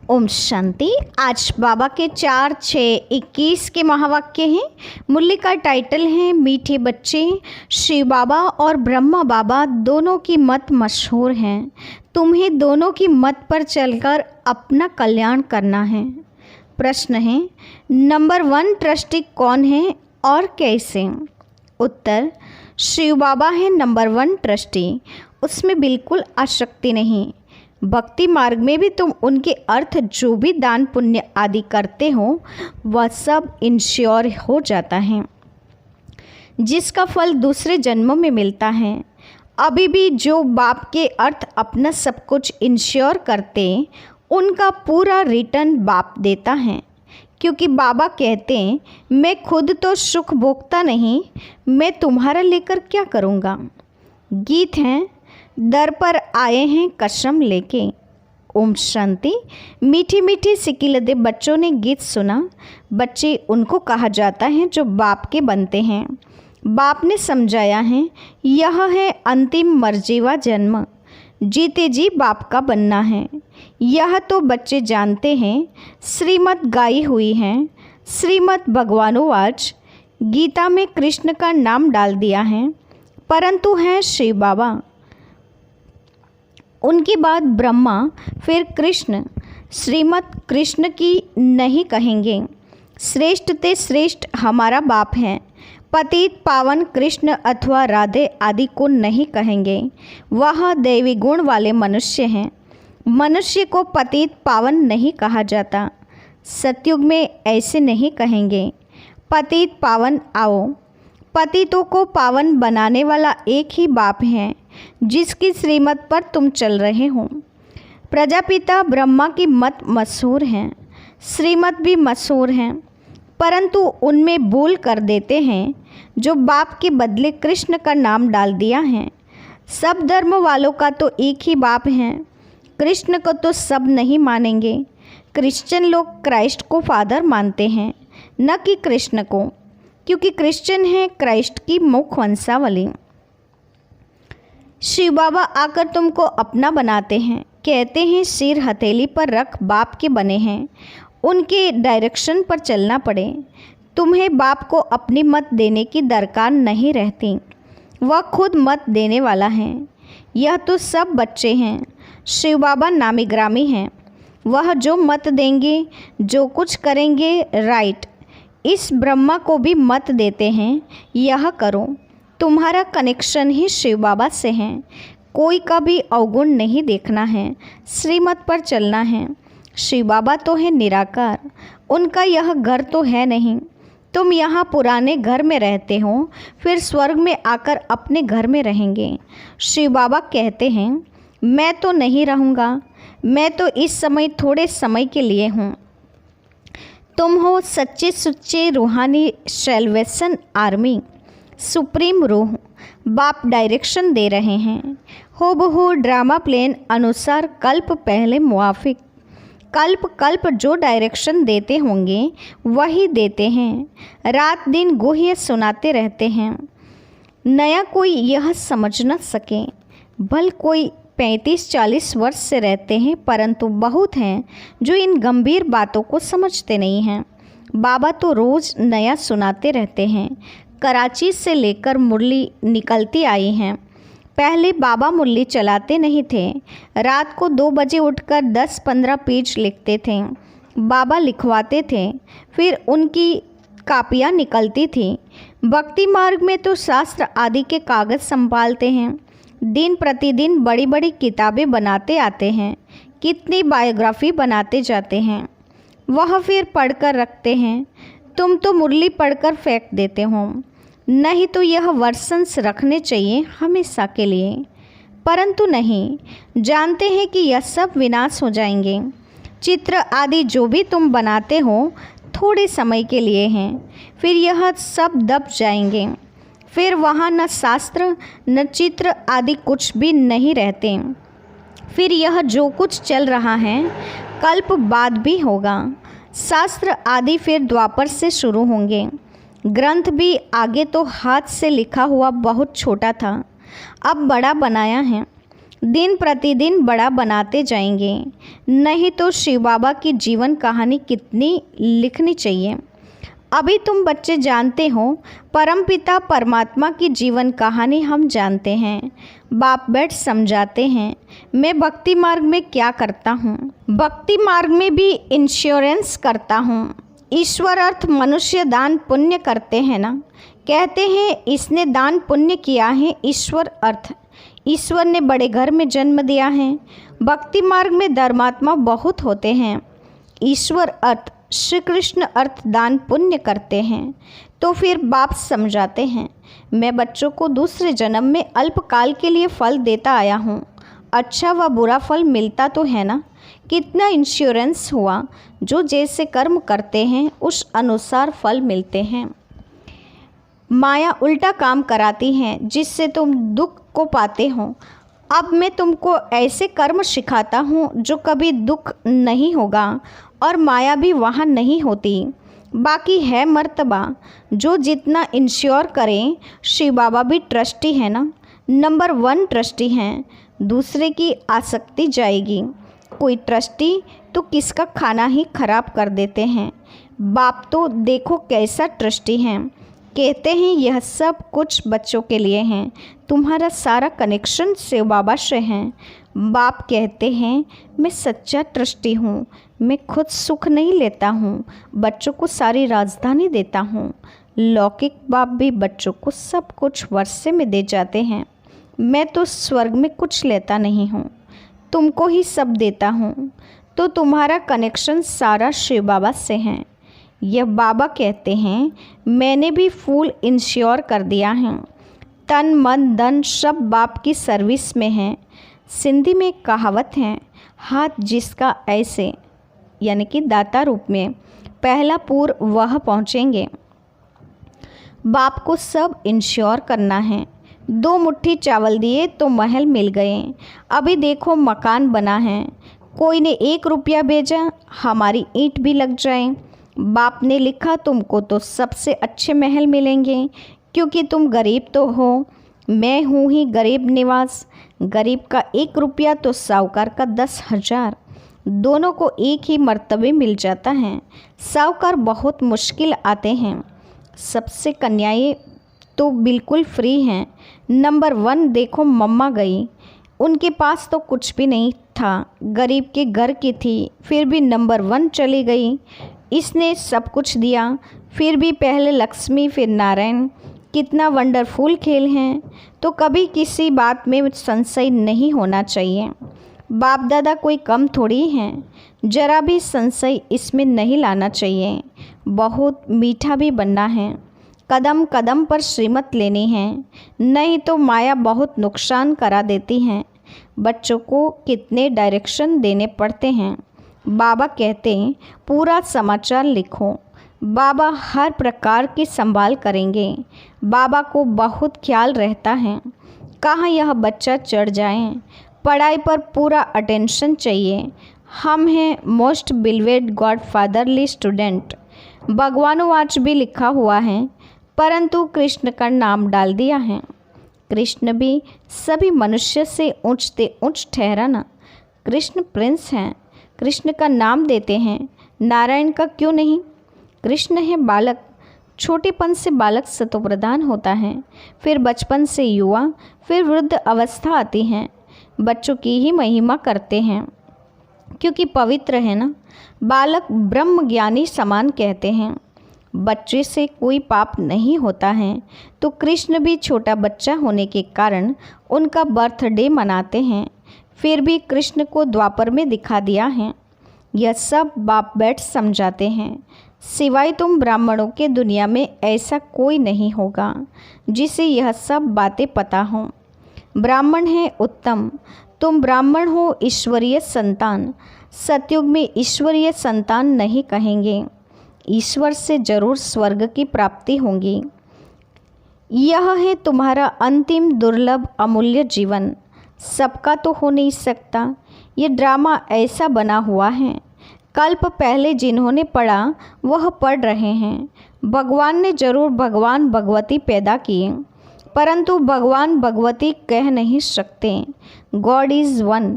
ओम शांति। आज बाबा के 4-6-21 के महावाक्य हैं। मुरली का टाइटल है मीठे बच्चे। शिव बाबा और ब्रह्मा बाबा दोनों की मत मशहूर हैं। तुम्हें दोनों की मत पर चलकर अपना कल्याण करना है। प्रश्न है, नंबर 1 ट्रस्टी कौन है और कैसे? उत्तर, शिव बाबा है नंबर 1 ट्रस्टी। उसमें बिल्कुल आसक्ति नहीं। भक्ति मार्ग में भी तुम उनके अर्थ जो भी दान पुण्य आदि करते हो वह सब इंश्योर हो जाता है, जिसका फल दूसरे जन्मों में मिलता है। अभी भी जो बाप के अर्थ अपना सब कुछ इंश्योर करते उनका पूरा रिटर्न बाप देता है, क्योंकि बाबा कहते हैं मैं खुद तो सुख भोगता नहीं, मैं तुम्हारा लेकर क्या करूँगा। गीत हैं, दर पर आए हैं कसम लेके। ओम शांति। मीठी मीठी सिकिलदे बच्चों ने गीत सुना। बच्चे उनको कहा जाता है जो बाप के बनते हैं। बाप ने समझाया है यह है अंतिम मर्जीवा जन्म, जीते जी बाप का बनना है। यह तो बच्चे जानते हैं। श्रीमत गाई हुई है। श्रीमत भगवानुवाच, गीता में कृष्ण का नाम डाल दिया है, परंतु हैं शिव बाबा। उनके बाद ब्रह्मा, फिर कृष्ण। श्रीमत कृष्ण की नहीं कहेंगे। श्रेष्ठ ते श्रेष्ठ हमारा बाप है। पतित पावन कृष्ण अथवा राधे आदि को नहीं कहेंगे। वह दैवी गुण वाले मनुष्य हैं। मनुष्य को पतित पावन नहीं कहा जाता। सतयुग में ऐसे नहीं कहेंगे। पतित पावन आओ। पतितों को पावन बनाने वाला एक ही बाप है, जिसकी श्रीमत पर तुम चल रहे हो। प्रजापिता ब्रह्मा की मत मशहूर हैं, श्रीमत भी मशहूर हैं, परंतु उनमें भूल कर देते हैं जो बाप के बदले कृष्ण का नाम डाल दिया है। सब धर्म वालों का तो एक ही बाप है। कृष्ण को तो सब नहीं मानेंगे। क्रिश्चियन लोग क्राइस्ट को फादर मानते हैं, न कि कृष्ण को, क्योंकि क्रिश्चियन है क्राइस्ट की मुख वंशावली। शिव बाबा आकर तुमको अपना बनाते हैं। कहते हैं सिर हथेली पर रख बाप के बने हैं, उनके डायरेक्शन पर चलना पड़े। तुम्हें बाप को अपनी मत देने की दरकार नहीं रहती, वह खुद मत देने वाला है। यह तो सब बच्चे हैं। शिव बाबा नामी ग्रामी हैं। वह जो मत देंगे, जो कुछ करेंगे राइट। इस ब्रह्मा को भी मत देते हैं, यह करो। तुम्हारा कनेक्शन ही शिव बाबा से है। कोई का भी अवगुण नहीं देखना है, श्रीमत पर चलना है। शिव बाबा तो है निराकार, उनका यह घर तो है नहीं। तुम यहाँ पुराने घर में रहते हो, फिर स्वर्ग में आकर अपने घर में रहेंगे। शिव बाबा कहते हैं मैं तो नहीं रहूँगा, मैं तो इस समय थोड़े समय के लिए हूँ। तुम हो सच्चे सुच्चे रूहानी सैल्वेशन आर्मी, सुप्रीम रूह। बाप डायरेक्शन दे रहे हैं। हूबहू ड्रामा प्लेन अनुसार कल्प पहले मुआफिक। कल्प कल्प जो डायरेक्शन देते होंगे वही देते हैं। रात दिन गुह्य सुनाते रहते हैं। नया कोई यह समझ न सके। भल कोई 35-40 वर्ष से रहते हैं, परंतु बहुत हैं जो इन गंभीर बातों को समझते नहीं हैं। बाबा तो रोज़ नया सुनाते रहते हैं। कराची से लेकर मुरली निकलती आई हैं। पहले बाबा मुरली चलाते नहीं थे। रात को 2 बजे उठकर 10-15 पेज लिखते थे। बाबा लिखवाते थे, फिर उनकी कापियाँ निकलती थी। भक्ति मार्ग में तो शास्त्र आदि के कागज़ संभालते हैं। दिन प्रतिदिन बड़ी बड़ी किताबें बनाते आते हैं। कितनी बायोग्राफी बनाते जाते हैं, वह फिर पढ़कर रखते हैं। तुम तो मुरली पढ़कर फेंक देते हो। नहीं तो यह वर्षन्स रखने चाहिए हमेशा के लिए, परंतु नहीं। जानते हैं कि यह सब विनाश हो जाएंगे। चित्र आदि जो भी तुम बनाते हो थोड़े समय के लिए हैं, फिर यह सब दब जाएंगे। फिर वहाँ न शास्त्र न चित्र आदि कुछ भी नहीं रहते। फिर यह जो कुछ चल रहा है कल्प बाद भी होगा। शास्त्र आदि फिर द्वापर से शुरू होंगे। ग्रंथ भी आगे तो हाथ से लिखा हुआ बहुत छोटा था, अब बड़ा बनाया है। दिन प्रतिदिन बड़ा बनाते जाएंगे। नहीं तो शिव बाबा की जीवन कहानी कितनी लिखनी चाहिए। अभी तुम बच्चे जानते हो, परमपिता परमात्मा की जीवन कहानी हम जानते हैं। बाप बैठ समझाते हैं। मैं भक्ति मार्ग में क्या करता हूँ? भक्ति मार्ग में भी इंश्योरेंस करता हूँ। ईश्वर अर्थ मनुष्य दान पुण्य करते हैं ना, कहते हैं इसने दान पुण्य किया है। ईश्वर अर्थ ईश्वर ने बड़े घर में जन्म दिया है। भक्ति मार्ग में धर्मात्मा बहुत होते हैं। ईश्वर अर्थ श्री कृष्ण अर्थ दान पुण्य करते हैं। तो फिर बाप समझाते हैं, मैं बच्चों को दूसरे जन्म में अल्पकाल के लिए फल देता आया हूँ। अच्छा व बुरा फल मिलता तो है ना। कितना इंश्योरेंस हुआ, जो जैसे कर्म करते हैं उस अनुसार फल मिलते हैं। माया उल्टा काम कराती है जिससे तुम दुख को पाते हो। अब मैं तुमको ऐसे कर्म सिखाता हूँ जो कभी दुख नहीं होगा और माया भी वहाँ नहीं होती। बाकी है मर्तबा, जो जितना इंश्योर करें। शिव बाबा भी ट्रस्टी है ना, नंबर 1 ट्रस्टी हैं। दूसरे की आसक्ति जाएगी। कोई ट्रस्टी तो किसका खाना ही खराब कर देते हैं। बाप तो देखो कैसा ट्रस्टी हैं। कहते हैं यह सब कुछ बच्चों के लिए हैं। तुम्हारा सारा कनेक्शन शिव बाबा से है। बाप कहते हैं मैं सच्चा ट्रस्टी हूँ। मैं खुद सुख नहीं लेता हूँ, बच्चों को सारी राजधानी देता हूँ। लौकिक बाप भी बच्चों को सब कुछ वर्षे में दे जाते हैं। मैं तो स्वर्ग में कुछ लेता नहीं हूँ, तुमको ही सब देता हूँ। तो तुम्हारा कनेक्शन सारा शिव बाबा से है। यह बाबा कहते हैं मैंने भी फुल इंश्योर कर दिया है। तन मन धन सब बाप की सर्विस में है। सिंधी में एक कहावत है, हाथ जिसका ऐसे, यानी कि दाता रूप में पहला पूर वह पहुँचेंगे। बाप को सब इंश्योर करना है। 2 मुट्ठी चावल दिए तो महल मिल गए। अभी देखो मकान बना है। कोई ने 1 रुपया भेजा, हमारी ईंट भी लग जाए। बाप ने लिखा तुमको तो सबसे अच्छे महल मिलेंगे, क्योंकि तुम गरीब तो हो। मैं हूँ ही गरीब निवास। गरीब का 1 रुपया तो साहूकार का 10,000। दोनों को एक ही मर्तबे मिल जाता है। साहूकार बहुत मुश्किल आते हैं। सबसे कन्याएं तो बिल्कुल फ्री हैं। नंबर 1 देखो मम्मा गई, उनके पास तो कुछ भी नहीं था, गरीब के घर की थी, फिर भी नंबर 1 चली गई। इसने सब कुछ दिया, फिर भी पहले लक्ष्मी फिर नारायण। कितना वंडरफुल खेल हैं। तो कभी किसी बात में संशय नहीं होना चाहिए। बाप दादा कोई कम थोड़ी हैं, जरा भी संशय इसमें नहीं लाना चाहिए। बहुत मीठा भी बनना है। कदम कदम पर श्रीमत लेनी है, नहीं तो माया बहुत नुकसान करा देती है। बच्चों को कितने डायरेक्शन देने पड़ते हैं। बाबा कहते हैं पूरा समाचार लिखो। बाबा हर प्रकार की संभाल करेंगे। बाबा को बहुत ख्याल रहता है कहाँ यह बच्चा चढ़ जाए। पढ़ाई पर पूरा अटेंशन चाहिए। हम हैं most beloved god fatherly student. भगवानोवाच भी लिखा हुआ है, परंतु कृष्ण का नाम डाल दिया है। कृष्ण भी सभी मनुष्य से ऊंचते ऊंच ठहरा ना। कृष्ण प्रिंस हैं, कृष्ण का नाम देते हैं। नारायण का क्यों नहीं? कृष्ण है बालक। छोटेपन से बालक सतोप्रधान होता है, फिर बचपन से युवा, फिर वृद्ध अवस्था आती है। बच्चों की ही महिमा करते हैं क्योंकि पवित्र है ना। बालक ब्रह्म ज्ञानी समान कहते हैं। बच्चे से कोई पाप नहीं होता है। तो कृष्ण भी छोटा बच्चा होने के कारण उनका बर्थडे मनाते हैं। फिर भी कृष्ण को द्वापर में दिखा दिया है। यह सब बाप बैठ समझाते हैं। सिवाय तुम ब्राह्मणों के दुनिया में ऐसा कोई नहीं होगा जिसे यह सब बातें पता हों। ब्राह्मण है उत्तम। तुम ब्राह्मण हो ईश्वरीय संतान। सतयुग में ईश्वरीय संतान नहीं कहेंगे। ईश्वर से जरूर स्वर्ग की प्राप्ति होगी। यह है तुम्हारा अंतिम दुर्लभ अमूल्य जीवन। सबका तो हो नहीं सकता। ये ड्रामा ऐसा बना हुआ है। कल्प पहले जिन्होंने पढ़ा वह पढ़ रहे हैं। भगवान ने जरूर भगवान भगवती पैदा किए, परंतु भगवान भगवती कह नहीं सकते। God is one.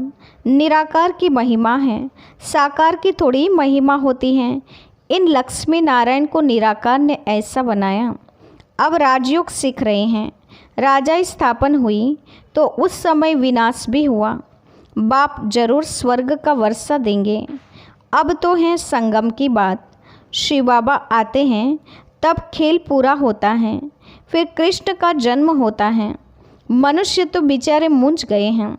निराकार की महिमा है, साकार की थोड़ी महिमा होती है। इन लक्ष्मी नारायण को निराकार ने ऐसा बनाया। अब राजयोग सीख रहे हैं। राजा स्थापन हुई तो उस समय विनाश भी हुआ। बाप जरूर स्वर्ग का वर्षा देंगे। अब तो है संगम की बात। शिव बाबा आते हैं तब खेल पूरा होता है, फिर कृष्ण का जन्म होता है। मनुष्य तो बेचारे मूंझ गए हैं।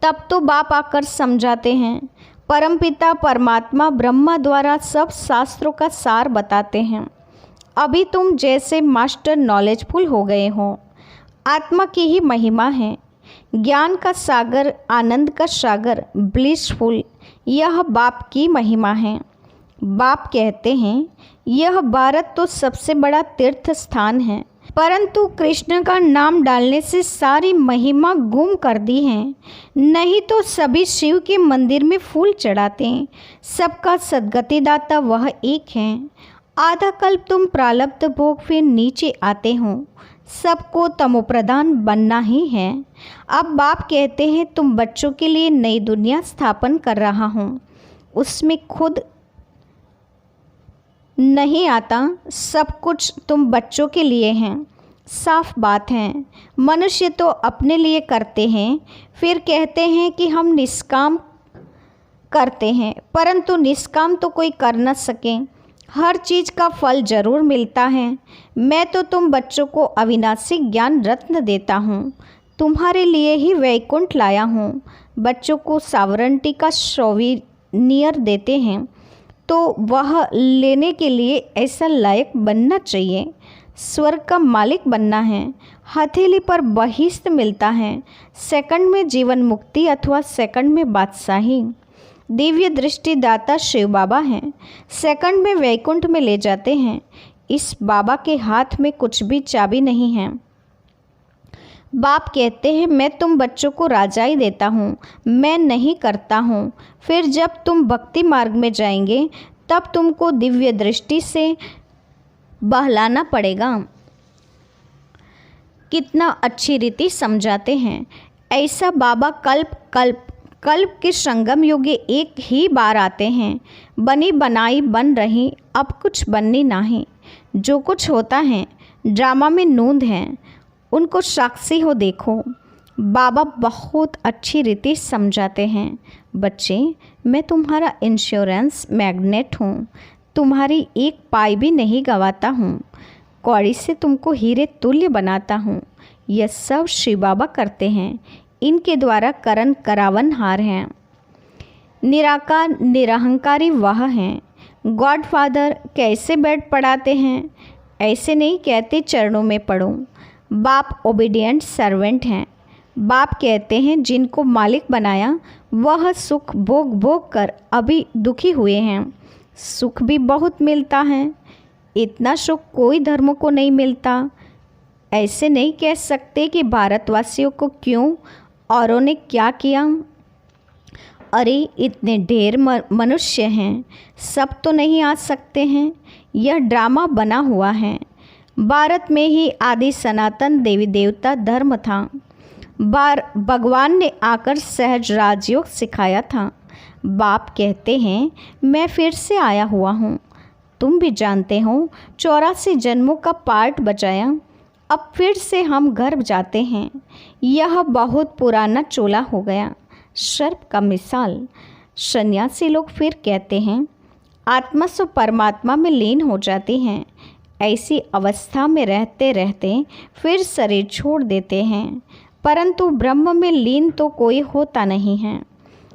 तब तो बाप आकर समझाते हैं। परमपिता परमात्मा ब्रह्मा द्वारा सब शास्त्रों का सार बताते हैं। अभी तुम जैसे मास्टर नॉलेजफुल हो गए हो। आत्मा की ही महिमा है। ज्ञान का सागर, आनंद का सागर, ब्लिसफुल, यह बाप की महिमा है। बाप कहते हैं यह भारत तो सबसे बड़ा तीर्थ स्थान है, परंतु कृष्ण का नाम डालने से सारी महिमा गुम कर दी है। नहीं तो सभी शिव के मंदिर में फूल चढ़ाते हैं। सबका सद्गतिदाता वह एक है। आधा कल्प तुम प्रारब्ध भोग फिर नीचे आते हो। सबको तमोप्रधान बनना ही है। अब बाप कहते हैं तुम बच्चों के लिए नई दुनिया स्थापन कर रहा हूँ। उसमें खुद नहीं आता, सब कुछ तुम बच्चों के लिए हैं। साफ बात है। मनुष्य तो अपने लिए करते हैं, फिर कहते हैं कि हम निष्काम करते हैं, परंतु निष्काम तो कोई कर न सके। हर चीज़ का फल जरूर मिलता है। मैं तो तुम बच्चों को अविनाशी ज्ञान रत्न देता हूँ। तुम्हारे लिए ही वैकुंठ लाया हूँ। बच्चों को सावरंटी का सोविनियर देते हैं तो वह लेने के लिए ऐसा लायक बनना चाहिए। स्वर्ग का मालिक बनना है। हथेली पर बहिश्त मिलता है। सेकंड में जीवन मुक्ति अथवा सेकंड में बादशाही। दिव्य दृष्टि दाता शिव बाबा हैं। सेकंड में वैकुंठ में ले जाते हैं। इस बाबा के हाथ में कुछ भी चाबी नहीं है। बाप कहते हैं मैं तुम बच्चों को राजाई देता हूँ, मैं नहीं करता हूँ। फिर जब तुम भक्ति मार्ग में जाएंगे तब तुमको दिव्य दृष्टि से बहलाना पड़ेगा। कितना अच्छी रीति समझाते हैं। ऐसा बाबा कल्प के संगम युग एक ही बार आते हैं। बनी बनाई बन रही, अब कुछ बननी नहीं। जो कुछ होता है ड्रामा में नूंद है, उनको साक्षी हो देखो। बाबा बहुत अच्छी रीति समझाते हैं। बच्चे, मैं तुम्हारा इंश्योरेंस मैग्नेट हूँ। तुम्हारी एक पाई भी नहीं गवाता हूँ। कौड़ी से तुमको हीरे तुल्य बनाता हूँ। यह सब शिव बाबा करते हैं। इनके द्वारा करण करावन हार हैं। निराकार निरहंकारी वह हैं। गॉड फादर कैसे बेड पढ़ाते हैं? ऐसे नहीं कहते चरणों में पढ़ो। बाप ओबीडिएंट सर्वेंट हैं। बाप कहते हैं जिनको मालिक बनाया वह सुख भोग भोग कर अभी दुखी हुए हैं। सुख भी बहुत मिलता है। इतना सुख कोई धर्म को नहीं मिलता। ऐसे नहीं कह सकते कि भारतवासियों को क्यों, औरों ने क्या किया। अरे इतने ढेर मनुष्य हैं, सब तो नहीं आ सकते हैं। यह ड्रामा बना हुआ है। भारत में ही आदि सनातन देवी देवता धर्म था। भगवान ने आकर सहज राजयोग सिखाया था। बाप कहते हैं मैं फिर से आया हुआ हूँ। तुम भी जानते हो 84 जन्मों का पार्ट बचाया। अब फिर से हम घर जाते हैं। यह बहुत पुराना चोला हो गया। सर्प का मिसाल। सन्यासी लोग फिर कहते हैं आत्मा सो परमात्मा में लीन हो जाती हैं। ऐसी अवस्था में रहते रहते फिर शरीर छोड़ देते हैं, परंतु ब्रह्म में लीन तो कोई होता नहीं है।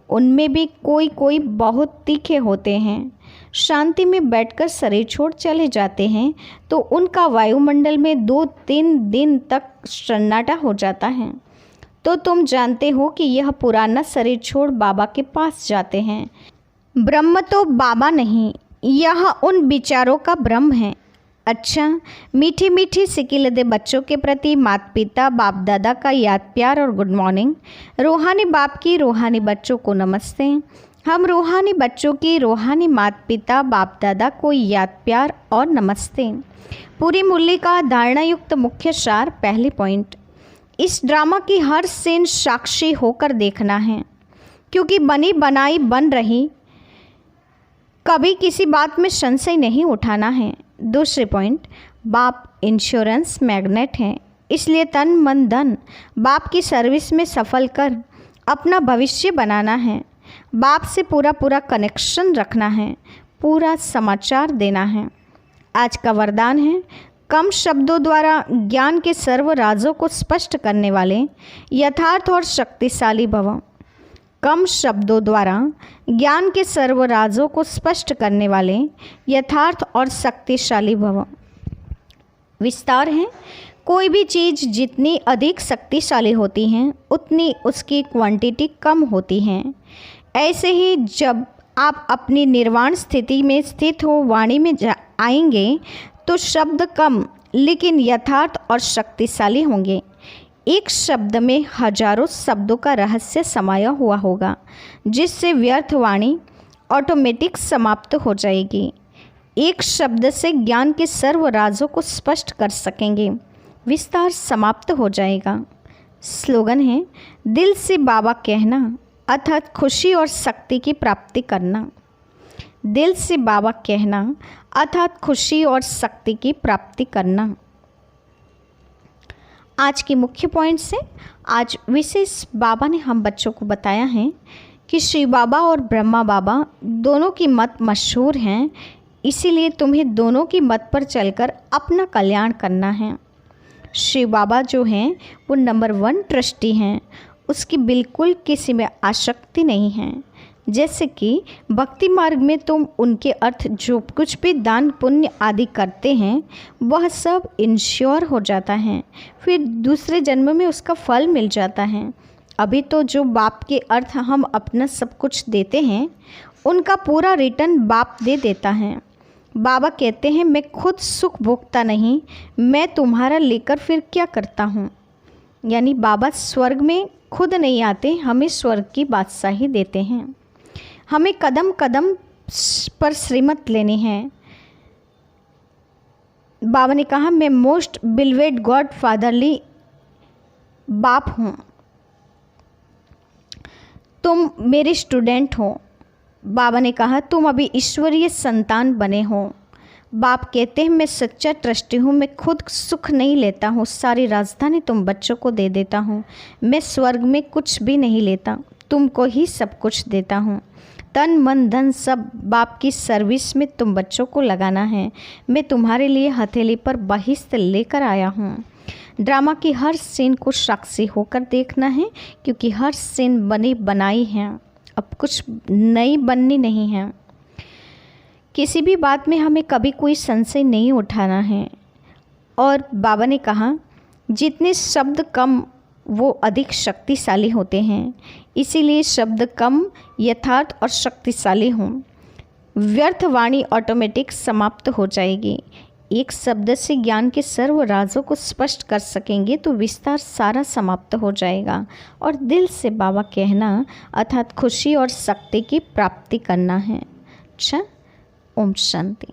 उनमें भी कोई कोई बहुत तीखे होते हैं। शांति में बैठकर शरीर छोड़ चले जाते हैं तो उनका वायुमंडल में 2-3 दिन तक सन्नाटा हो जाता है। तो तुम जानते हो कि यह पुराना शरीर छोड़ बाबा के पास जाते हैं। ब्रह्म तो बाबा नहीं, यह उन विचारों का ब्रह्म है। अच्छा, मीठी मीठी सिकिलदे बच्चों के प्रति माता पिता बाप दादा का याद प्यार और गुड मॉर्निंग। रूहानी बाप की रूहानी बच्चों को नमस्ते। हम रूहानी बच्चों की रूहानी माता पिता बाप दादा को याद प्यार और नमस्ते। पूरी मूल्य का धारणा युक्त मुख्य सार। पहली पॉइंट, इस ड्रामा की हर सीन साक्षी होकर देखना है, क्योंकि बनी बनाई बन रही, कभी किसी बात में संशय नहीं उठाना है। दूसरी पॉइंट, बाप इंश्योरेंस मैग्नेट हैं, इसलिए तन मन धन बाप की सर्विस में सफल कर अपना भविष्य बनाना है। बाप से पूरा कनेक्शन रखना है, पूरा समाचार देना है। आज का वरदान है, कम शब्दों द्वारा ज्ञान के सर्व राजों को स्पष्ट करने वाले यथार्थ और शक्तिशाली भव। कम शब्दों द्वारा ज्ञान के सर्व राजों को स्पष्ट करने वाले यथार्थ और शक्तिशाली भव। विस्तार है, कोई भी चीज़ जितनी अधिक शक्तिशाली होती है उतनी उसकी क्वांटिटी कम होती है। ऐसे ही जब आप अपनी निर्वाण स्थिति में स्थित हो वाणी में आएंगे तो शब्द कम लेकिन यथार्थ और शक्तिशाली होंगे। एक शब्द में हजारों शब्दों का रहस्य समाया हुआ होगा, जिससे व्यर्थ वाणी ऑटोमेटिक समाप्त हो जाएगी। एक शब्द से ज्ञान के सर्व राजों को स्पष्ट कर सकेंगे, विस्तार समाप्त हो जाएगा। स्लोगन है, दिल से बाबा कहना अर्थात खुशी और शक्ति की प्राप्ति करना। दिल से बाबा कहना अर्थात खुशी और शक्ति की प्राप्ति करना। आज के मुख्य पॉइंट से आज विशेष बाबा ने हम बच्चों को बताया है कि शिव बाबा और ब्रह्मा बाबा दोनों की मत मशहूर हैं, इसीलिए तुम्हें दोनों की मत पर चलकर अपना कल्याण करना है। शिव बाबा जो हैं वो नंबर 1 ट्रस्टी हैं, उसकी बिल्कुल किसी में आसक्ति नहीं है। जैसे कि भक्ति मार्ग में तुम उनके अर्थ जो कुछ भी दान पुण्य आदि करते हैं वह सब इंश्योर हो जाता है, फिर दूसरे जन्म में उसका फल मिल जाता है। अभी तो जो बाप के अर्थ हम अपना सब कुछ देते हैं उनका पूरा रिटर्न बाप दे देता है। बाबा कहते हैं, मैं खुद सुख भोगता नहीं, मैं तुम्हारा लेकर फिर क्या करता हूँ। यानी बाबा स्वर्ग में खुद नहीं आते, हमें स्वर्ग की बादशाही देते हैं। हमें कदम कदम पर श्रीमत लेनी है। बाबा ने कहा, मैं मोस्ट बिलवेड गॉड फादरली बाप हूँ, तुम मेरे स्टूडेंट हो। बाबा ने कहा, तुम अभी ईश्वरीय संतान बने हो। बाप कहते हैं, मैं सच्चा ट्रस्टी हूँ, मैं खुद सुख नहीं लेता हूँ, सारी राजधानी तुम बच्चों को दे देता हूँ। मैं स्वर्ग में कुछ भी नहीं लेता, तुमको ही सब कुछ देता हूँ। तन मन धन सब बाप की सर्विस में तुम बच्चों को लगाना है। मैं तुम्हारे लिए हथेली पर बहिश्त लेकर आया हूँ। ड्रामा की हर सीन को साक्षी होकर देखना है, क्योंकि हर सीन बनी बनाई है, अब कुछ नई बननी नहीं है। किसी भी बात में हमें कभी कोई संशय नहीं उठाना है। और बाबा ने कहा, जितने शब्द कम वो अधिक शक्तिशाली होते हैं, इसीलिए शब्द कम यथार्थ और शक्तिशाली हों। व्यर्थ वाणी ऑटोमेटिक समाप्त हो जाएगी। एक शब्द से ज्ञान के सर्व राजों को स्पष्ट कर सकेंगे तो विस्तार सारा समाप्त हो जाएगा। और दिल से बाबा कहना अर्थात खुशी और शक्ति की प्राप्ति करना है। अच्छा, ओम शांति।